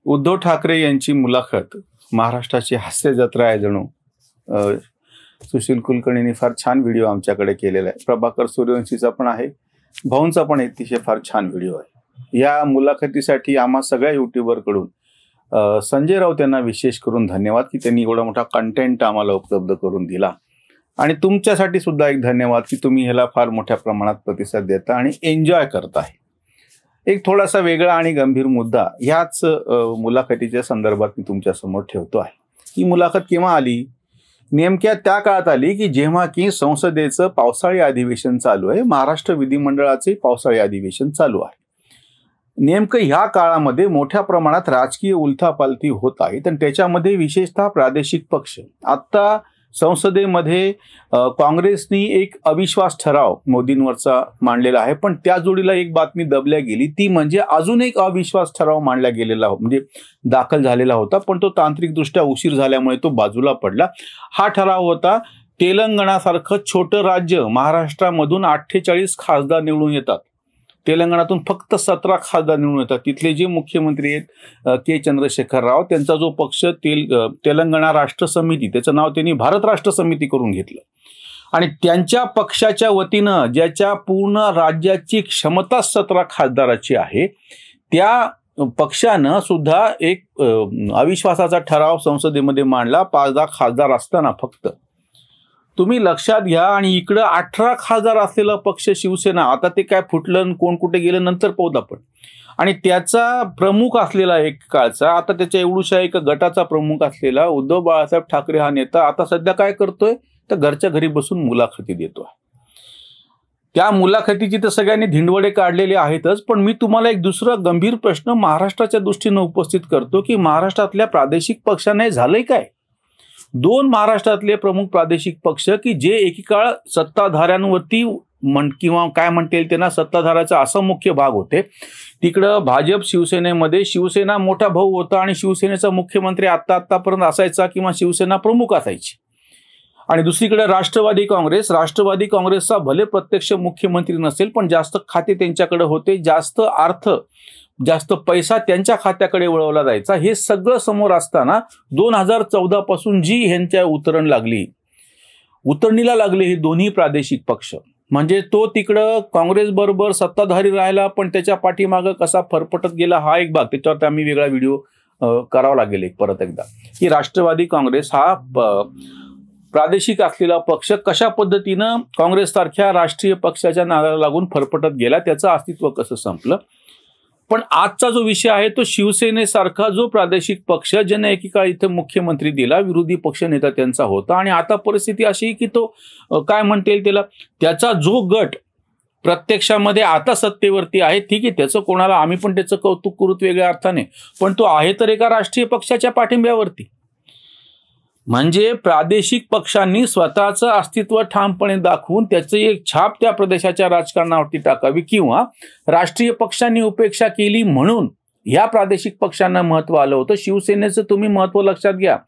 उद्धव ठाकरे यांची मुलाखत महाराष्ट्राची हास्य जत्रा आहे जणू. सुशील कुलकर्णींनी फार छान व्हिडिओ आमच्याकडे केलेला आहे. प्रभाकर सूर्यवंशीचा पण आहे, भाऊंचा पण अतिशय फार छान व्हिडिओ आहे. या मुलाखतीसाठी आम्हा सगळ्या युट्यूबरकडून संजय राऊत यांना विशेष करून धन्यवाद की त्यांनी एवढा मोठा कंटेंट आम्हाला उपलब्ध करून दिला. आणि तुमच्यासाठी सुद्धा एक धन्यवाद की तुम्ही ह्याला फार मोठ्या प्रमाणात प्रतिसाद देता आणि एन्जॉय करताय. एक थोडासा वेगळा आणि गंभीर मुद्दा ह्याच मुलाखतीच्या संदर्भात मी तुमच्या समोर ठेवतो आहे. ही मुलाखत केव्हा आली? नेमक्या त्या काळात आली की जेव्हा की संसदेचं पावसाळी अधिवेशन चालू आहे, महाराष्ट्र विधिमंडळाचे पावसाळी अधिवेशन चालू आहे. नेमकं ह्या काळामध्ये मोठ्या प्रमाणात राजकीय उलथापालथी होत आहे. तर त्याच्यामध्ये विशेषतः प्रादेशिक पक्ष, आता संसदेमध्ये काँग्रेसनी एक अविश्वास ठराव मोदींवरचा मांडलेला आहे, पण त्या जोडीला एक बातमी दबल्या गेली, ती म्हणजे अजून एक अविश्वास ठराव मांडला गेलेला म्हणजे दाखल झालेला होता, पण तो तांत्रिकदृष्ट्या उशीर झाल्यामुळे तो बाजूला पडला. हा ठराव होता तेलंगणासारखं छोटं राज्य, महाराष्ट्रामधून 48 खासदार निवडून येतात, तेलंगणातून फक्त 17 खासदार निवडून येतात. तिथले जे मुख्यमंत्री आहेत के चंद्रशेखर राव, त्यांचा जो पक्ष तेलंगणा राष्ट्र समिती, त्याचं नाव त्यांनी भारत राष्ट्र समिती करून घेतलं. आणि त्यांच्या पक्षाच्या वतीनं ज्याच्या पूर्ण राज्याची क्षमता 17 खासदाराची आहे, त्या पक्षानं सुद्धा एक अविश्वासाचा ठराव संसदेमध्ये मांडला 5-10 खासदार असताना फक्त. तुम्ही लक्षात घ्या. आणि इकडं 18 खासदार असलेला पक्ष शिवसेना, आता ते काय फुटलं, कोण कुठे गेलं नंतर पाहू आपण. आणि त्याचा प्रमुख असलेला एक काळचा, आता त्याच्या एवढूशा एक गटाचा प्रमुख असलेला उद्धव बाळासाहेब ठाकरे हा नेता आता सध्या काय करतोय तर घरच्या घरी बसून मुलाखती देतोय. त्या मुलाखतीची तर सगळ्यांनी धिंडवडे काढलेले आहेतच, पण मी तुम्हाला एक दुसरा गंभीर प्रश्न महाराष्ट्राच्या दृष्टीनं उपस्थित करतो की महाराष्ट्रातल्या प्रादेशिक पक्षाने झालंय काय? 2 महाराष्ट्रातले प्रमुख प्रादेशिक पक्ष की जे एकीकाळ सत्ताधाऱ्यांवरती किंवा काय म्हणता येईल त्यांना सत्ताधाऱ्याचा असा मुख्य भाग होते. तिकडं भाजप शिवसेनेमध्ये शिवसेना मोठा भाऊ होता आणि शिवसेनेचा मुख्यमंत्री आतापर्यंत असायचा किंवा शिवसेना प्रमुख असायची. आणि दुसरीकडे राष्ट्रवादी काँग्रेसचा भले प्रत्यक्ष मुख्यमंत्री नसेल, पण जास्त खाते त्यांच्याकडे होते, जास्त पैसा त्यांच्या खात्याकडे वळवला जायचा. हे सगळं समोर असताना 2014 पासून जी ह्यांच्या उतरणीला लागले हे दोन्ही प्रादेशिक पक्ष, म्हणजे तो तिकडं काँग्रेस बरोबर सत्ताधारी राहिला, पण त्याच्या पाठीमागं कसा फरफटत गेला हा एक भाग, त्याच्यावर आम्ही वेगळा व्हिडिओ करावा लागेल परत एकदा, की राष्ट्रवादी काँग्रेस हा प्रादेशिक असलेला पक्ष कशा पद्धतीनं काँग्रेस सारख्या राष्ट्रीय पक्षाच्या नादाला लागून फरफटत गेला, त्याचं अस्तित्व कसं संपलं. पण आजचा जो विषय आहे तो शिवसेनेसारखा जो प्रादेशिक पक्ष, ज्याने एकेकाळ इथे मुख्यमंत्री दिला, विरोधी पक्ष नेता त्यांचा होता, आणि आता परिस्थिती अशी की तो काय म्हणता येईल त्याचा जो गट प्रत्यक्षामध्ये आता सत्तेवरती आहे, ठीक आहे, त्याचं कोणाला आम्ही पण त्याचं कौतुक करूत वेगळ्या अर्थाने, पण तो आहे तर एका राष्ट्रीय पक्षाच्या पाठिंब्यावरती. म्हणजे प्रादेशिक पक्षांनी स्वतःचं अस्तित्व ठामपणे दाखवून त्याची एक छाप त्या प्रदेशाच्या राजकारणावरती टाकावी, किंवा राष्ट्रीय पक्षांनी उपेक्षा केली म्हणून या प्रादेशिक पक्षांना महत्व आलं होतं. शिवसेनेचं तुम्ही महत्व लक्षात घ्या.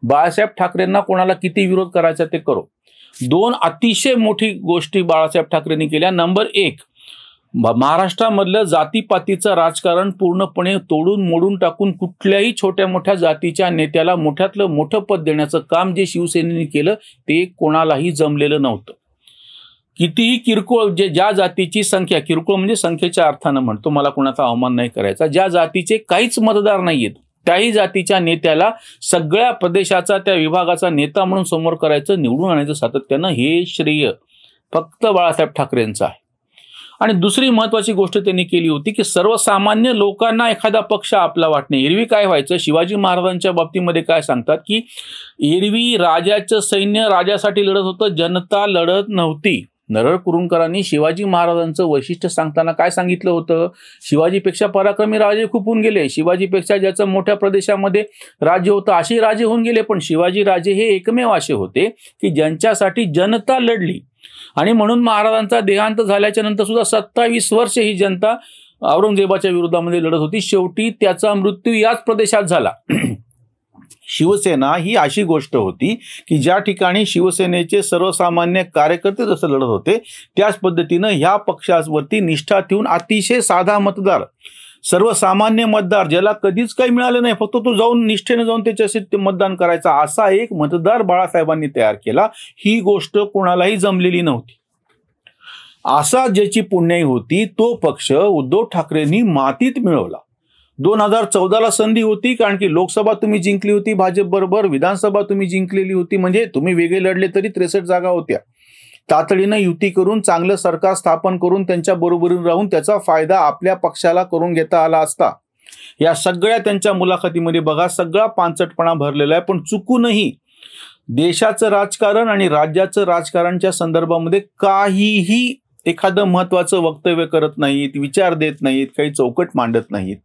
बाळासाहेब ठाकरेंना कोणाला किती विरोध करायचा ते करो. 2 अतिशय मोठी गोष्टी बाळासाहेब ठाकरेंनी केल्या. नंबर 1, महाराष्ट्रामधलं जातीपातीचं राजकारण पूर्णपणे तोडून मोडून टाकून कुठल्याही छोट्या मोठ्या जातीच्या नेत्याला मोठ्यातलं मोठं पद देण्याचं काम जे शिवसेनेने केलं ते कोणालाही जमलेलं नव्हतं. कितीही किरकोळ, ज्या जातीची संख्या, किरकोळ म्हणजे संख्येच्या अर्थानं म्हणतो, मला कोणाचा अवमान नाही करायचा, ज्या जातीचे काहीच मतदार नाहीयेत त्याही जातीच्या नेत्याला सगळ्या प्रदेशाचा त्या विभागाचा नेता म्हणून समोर करायचं, निवडून आणायचं सातत्यानं, हे श्रेय फक्त बाळासाहेब ठाकरेंचं आहे. आणि दुसरी महत्वाची गोष्ट त्यांनी केली होती की सर्वसामान्य लोकांना एखादा पक्ष आपला वाटणे. एरवी काय व्हायचं, शिवाजी महाराजांच्या बाबतीमध्ये काय सांगतात की एरवी राजाचं सैन्य राजासाठी लढत होतं, जनता लढत नव्हती. नरहर कुरुंदकरांनी शिवाजी महाराजांचं वैशिष्ट्य सांगताना काय सांगितलं होतं, शिवाजीपेक्षा पराक्रमी राजे खूप होऊन गेले, शिवाजीपेक्षा ज्याचं मोठ्या प्रदेशामध्ये राज्य होतं असे राजे होऊन गेले, पण शिवाजी राजे हे एकमेव असे होते की ज्यांच्यासाठी जनता लढली. आणि म्हणून महाराजांचा देहांत झाल्याच्या नंतर सुद्धा 27 वर्ष ही जनता औरंगजेबाच्या विरोधामध्ये लढत होती. शेवटी त्याचा मृत्यू याच प्रदेशात झाला. शिवसेना ही अशी गोष्ट होती की ज्या ठिकाणी शिवसेनेचे सर्वसामान्य कार्यकर्ते जसं लढत होते त्याच पद्धतीनं ह्या पक्षावरती निष्ठा ठेवून अतिशय साधा मतदार, सर्वसामान्य मतदार ज्याला कधीच काही मिळालं नाही, फक्त तो जाऊन निष्ठेने जाऊन त्याच्यासाठी ते मतदान करायचा, असा एक मतदार बाळासाहेबांनी तयार केला. ही गोष्ट कोणालाही जमलेली नव्हती. असा ज्याची पुण्याई होती तो पक्ष उद्धव ठाकरेंनी मातीत मिळवला. 2014ला संधी होती, कारण की लोकसभा तुम्ही जिंकली होती भाजप बरोबर, विधानसभा तुम्ही जिंकलेली होती, म्हणजे तुम्ही वेगळे लढले तरी 63 जागा होत्या. तातडीनं युती करून चांगलं सरकार स्थापन करून त्यांच्या बरोबरीने राहून त्याचा फायदा आपल्या पक्षाला करून घेता आला असता. या सगळ्या त्यांच्या मुलाखतीमध्ये बघा, सगळा पांचटपणा भरलेला आहे. पण चुकूनही देशाचं राजकारण आणि राज्याचं राजकारणच्या संदर्भामध्ये काहीही एखादं महत्वाचं वक्तव्य करत नाहीत, विचार देत नाहीत, काही चौकट मांडत नाहीत.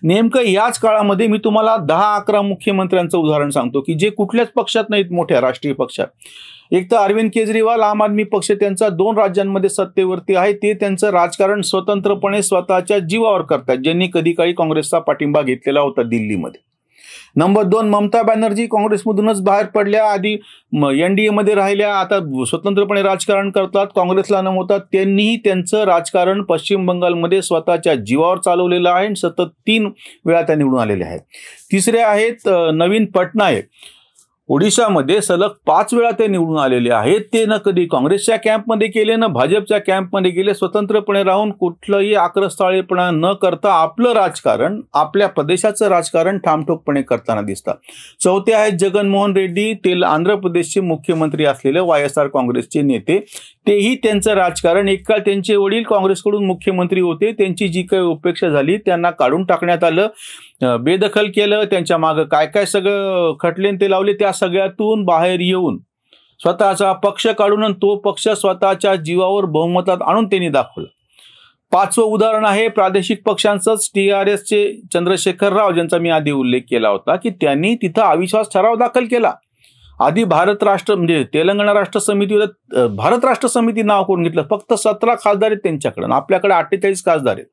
नेमकं याच काळामध्ये मी तुम्हाला 10-11 मुख्यमंत्र्यांचं उदाहरण सांगतो की जे कुठल्याच पक्षात नाहीत, मोठ्या राष्ट्रीय पक्षात. एक तर अरविंद केजरीवाल, आम आदमी पक्ष त्यांचा 2 राज्यांमध्ये सत्तेवरती आहे. ते त्यांचं राजकारण स्वतंत्रपणे स्वतःच्या जीवावर करतात, ज्यांनी कधी काळी काँग्रेसचा पाठिंबा घेतलेला होता दिल्लीमध्ये. नंबर 2 ममता बॅनर्जी, काँग्रेसमधूनच बाहेर पडल्या, आधी NDA मध्ये राहिल्या, आता स्वतंत्रपणे राजकारण करतात, काँग्रेसला नमवतात. त्यांनीही त्यांचं राजकारण पश्चिम बंगालमध्ये स्वतःच्या जीवावर चालवलेलं आहे आणि सतत 3 वेळा त्या निवडून आलेले आहेत. तिसरे आहेत नवीन पटनायक, ओडिशामध्ये सलग 5 वेळा ते निवडून आलेले आहेत. ते न कधी काँग्रेसच्या कॅम्पमध्ये गेले ना भाजपच्या कॅम्पमध्ये गेले, स्वतंत्रपणे राहून कुठलंही आक्रस्ताळेपणा न करता आपलं राजकारण, आपल्या प्रदेशाचं राजकारण ठामठोकपणे करताना दिसतात. चौथे आहेत जगनमोहन रेड्डी, ते आंध्र प्रदेशचे मुख्यमंत्री असलेले YSR काँग्रेसचे नेते. तेही त्यांचं राजकारण, एक काळ त्यांचे वडील काँग्रेसकडून मुख्यमंत्री होते, त्यांची जी काही उपेक्षा झाली, त्यांना काढून टाकण्यात आलं, बेदखल केलं, त्यांच्या मागं काय काय सगळं खटले ते लावले, त्या सगळ्यातून बाहेर येऊन स्वतःचा पक्ष काढून तो पक्ष स्वतःच्या जीवावर बहुमतात आणून त्यांनी दाखवलं. 5वं उदाहरण आहे प्रादेशिक पक्षांचंच. TRSचे चंद्रशेखर राव, ज्यांचा मी आधी उल्लेख केला होता, की त्यांनी तिथं अविश्वास ठराव दाखल केला. आधी भारत राष्ट्र म्हणजे तेलंगणा राष्ट्र समिती, भारत राष्ट्र समिती नाव करून घेतलं. फक्त 17 खासदार आहेत त्यांच्याकडे, आपल्याकडे 48 खासदार आहेत.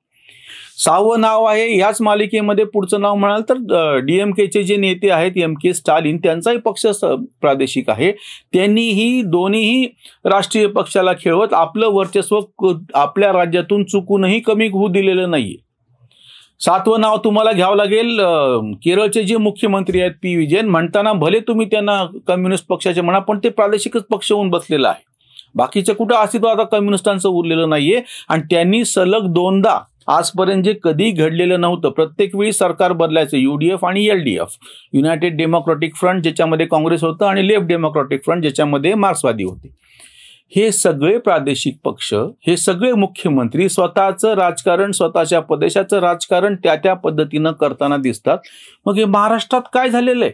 6वं नाव आहे ह्याच मालिकेमध्ये, पुढचं नाव म्हणाल तर DMKचे जे नेते आहेत MK स्टालिन, त्यांचाही पक्ष प्रादेशिक आहे. त्यांनीही दोन्हीही राष्ट्रीय पक्षाला खेळवत आपलं वर्चस्व आपल्या राज्यातून चुकूनही कमी होऊ दिलेलं नाहीये. 7वं नाव तुम्हाला घ्यावं लागेल केरळचे जे मुख्यमंत्री आहेत P. विजयन. म्हणताना भले तुम्ही त्यांना कम्युनिस्ट पक्षाचे म्हणा, पण ते प्रादेशिकच पक्ष होऊन बसलेलं आहे. बाकीचं कुठं अस्तित्व आता कम्युनिस्टांचं उरलेलं नाहीये. आणि त्यांनी सलग 2दा आजपर्यंत जे कधी घडलेलं नव्हतं, प्रत्येक वेळी सरकार बदलायचं, UDF आणि LDF, युनायटेड डेमोक्रॅटिक फ्रंट ज्याच्यामध्ये काँग्रेस होतं आणि लेफ्ट डेमोक्रॅटिक फ्रंट ज्याच्यामध्ये मार्क्सवादी होते. हे सगळे प्रादेशिक पक्ष, हे सगळे मुख्यमंत्री स्वतःचं राजकारण, स्वतःच्या प्रदेशाचं राजकारण त्या पद्धतीनं करताना दिसतात. मग हे महाराष्ट्रात काय झालेलं आहे?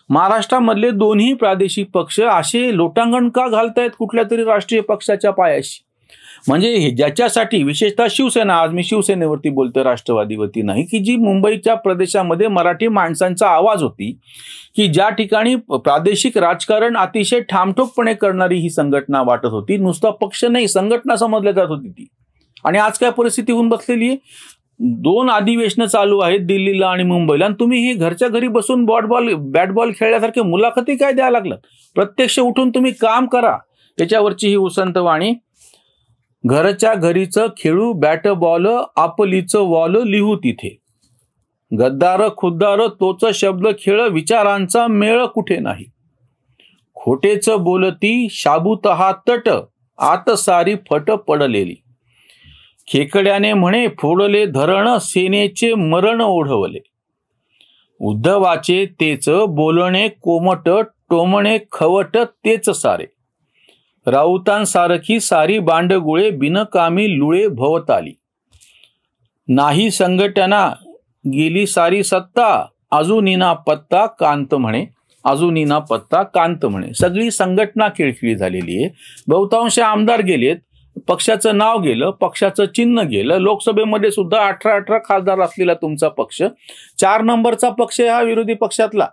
महाराष्ट्रामधले दोन्ही प्रादेशिक पक्ष असे लोटांगण का घालतायत कुठल्या तरी राष्ट्रीय पक्षाच्या पायाशी? म्हणजे ज्याच्यासाठी विशेषतः शिवसेना, आज मी शिवसेनेवरती बोलतोय, राष्ट्रवादीवरती नाही, की जी मुंबईच्या प्रदेशामध्ये मराठी माणसांचा आवाज होती, की ज्या ठिकाणी प्रादेशिक राजकारण अतिशय ठामठोकपणे करणारी ही संघटना वाटत होती. नुसता पक्ष नाही, संघटना समजल्या जात होती ती. आणि आज काय परिस्थिती होऊन बसलेली आहे? 2 अधिवेशनं चालू आहेत दिल्लीला आणि मुंबईला, आणि तुम्ही हे घरच्या घरी बसून बॅट बॉल खेळल्यासारखे मुलाखती काय द्यायला लागलात? प्रत्यक्ष उठून तुम्ही काम करा. त्याच्यावरची ही उसंत वाणी, घरच्या घरीचं खेळू बॅट बॉल, आपलीचं वॉल लिहू तिथे, गद्दार खुद्दार तोच शब्द खेळ, विचारांचा मेळ कुठे नाही, खोटेच बोलती शाबूत हा तट, आत सारी फट पडलेली, खेकड्याने म्हणे फोडले धरण, सेनेचे मरण ओढवले, उद्धवाचे तेच बोलणे कोमट, टोमणे खवट तेच सारे, राऊतांसारखी सारी बांडगुळे, बिनकामी लुळे भवताली, नाही संघटना गेली सारी सत्ता, अजूनिना पत्ता कांत म्हणे, अजूनिना पत्ता कांत म्हणे. सगळी संघटना खिळखिळी झालेली आहे. बहुतांश आमदार गेलेत, पक्षाचं नाव गेलं, पक्षाचं चिन्ह गेलं. लोकसभेमध्ये सुद्धा 18 खासदार असलेला तुमचा पक्ष 4 नंबरचा पक्ष हा विरोधी पक्षातला.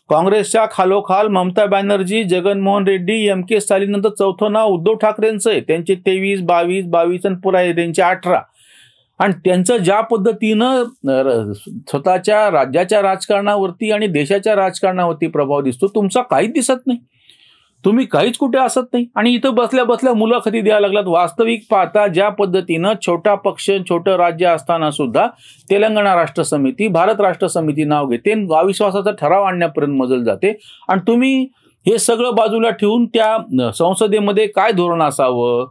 काँग्रेसच्या खालोखाल ममता बॅनर्जी, जगनमोहन रेड्डी, MK स्टालिन नंतर 4थं नाव उद्धव ठाकरेंचं आहे. त्यांचे 23, 22 आणि पुरा त्यांचे 18. आणि त्यांचं ज्या पद्धतीनं स्वतःच्या राज्याच्या राजकारणावरती आणि देशाच्या राजकारणावरती प्रभाव दिसतो, तुमचा काहीच दिसत नाही. तुम्ही काहीच कुठे असत नाही आणि इथं बसल्या बसल्या मुलाखती द्यायला लागलात. वास्तविक पाहता ज्या पद्धतीनं छोटा पक्ष छोटं राज्य असताना सुद्धा तेलंगणा राष्ट्र समिती, भारत राष्ट्र समिती नाव घेते, अविश्वासाचा ठराव आणण्यापर्यंत मजल जाते आणि तुम्ही हे सगळं बाजूला ठेवून त्या संसदेमध्ये काय धोरण असावं,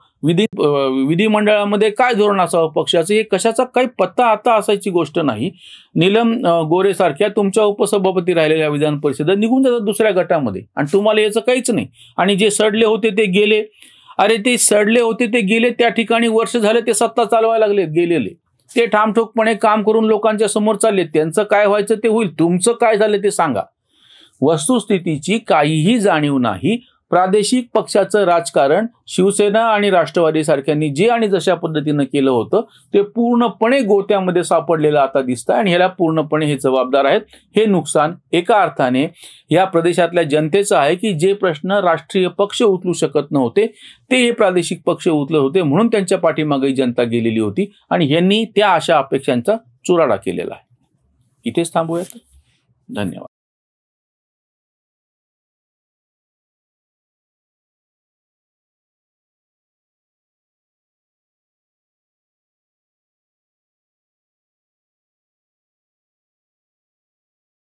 विधिमंडळामध्ये काय धोरण असावं पक्षाचं, हे कशाचा काही पत्ता आता असायची गोष्ट नाही. नीलम गोरे सारख्या तुमच्या उपसभापती राहिलेल्या विधान परिषदेत निघून जातात दुसऱ्या गटामध्ये आणि तुम्हाला याचं काहीच नाही. आणि जे सडले होते ते गेले. अरे ते सडले होते ते गेले, त्या ठिकाणी वर्ष झाले ते सत्ता चालवायला लागले गेलेले, ते ठामठोकपणे काम करून लोकांच्या समोर चालले. त्यांचं काय व्हायचं ते होईल, तुमचं काय झालं ते सांगा. वस्तुस्थितीची काहीही जाणीव नाही. प्रादेशिक पक्षाचं राजकारण शिवसेना आणि राष्ट्रवादी सारख्यांनी जे आणि जशा पद्धतीनं केलं होतं ते पूर्णपणे गोत्यामध्ये सापडलेलं आता दिसतं आणि ह्याला पूर्णपणे हे जबाबदार आहेत. हे नुकसान एका अर्थाने या प्रदेशातल्या जनतेचं आहे की जे प्रश्न राष्ट्रीय पक्ष उचलू शकत नव्हते ते हे प्रादेशिक पक्ष उचलत होते, म्हणून त्यांच्या पाठीमागे जनता गेलेली होती आणि यांनी त्या अशा अपेक्षांचा चुराडा केलेला आहे. इथेच थांबूयात. धन्यवाद.